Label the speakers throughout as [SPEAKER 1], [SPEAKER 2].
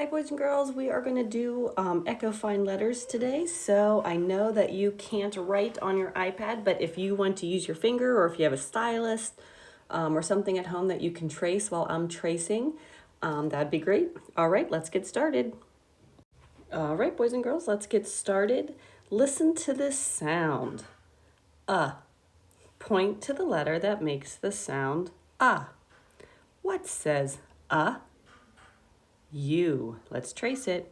[SPEAKER 1] Hi boys and girls, we are going to do echo fine letters today. So I know that you can't write on your iPad, but if you want to use your finger or if you have a stylus or something at home that you can trace while I'm tracing, that'd be great. All right, let's get started. All right, boys and girls, let's get started. Listen to this sound. Point to the letter that makes the sound What says U. Let's trace it.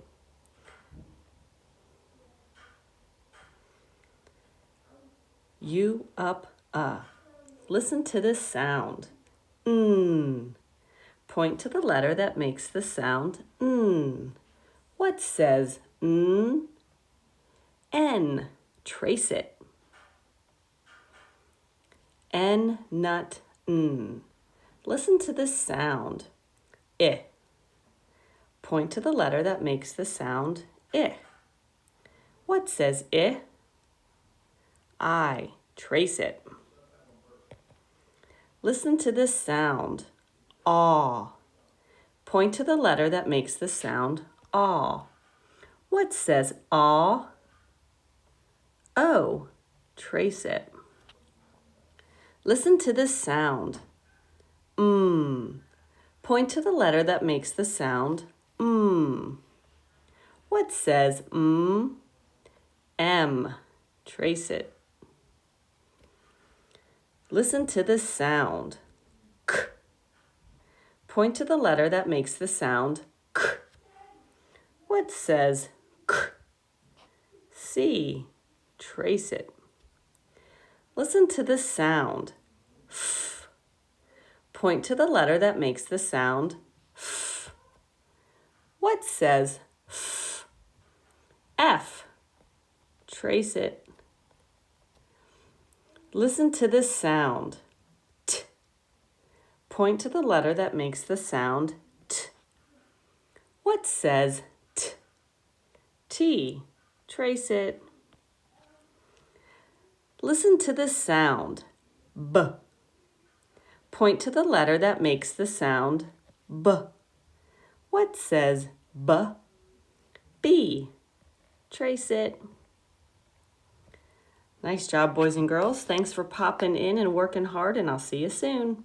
[SPEAKER 1] U up, Listen to this sound. Point to the letter that makes the sound What says N. Trace it. N, not N. Listen to this sound. I. Point to the letter that makes the sound I. What says I. Trace it. Listen to this sound. Aw. Point to the letter that makes the sound aw. What says aw? O. Trace it. Listen to this sound. Point to the letter that makes the sound What says M. Trace it. Listen to this sound. K. Point to the letter that makes the sound K. What says K? C. Trace it. Listen to this sound. F. Point to the letter that makes the sound F. What says F? F. Trace it. Listen to this sound. T. Point to the letter that makes the sound T. What says T? T. Trace it. Listen to this sound. B. Point to the letter that makes the sound B. What says B? B. Trace it. Nice job, boys and girls. Thanks for popping in and working hard, and I'll see you soon.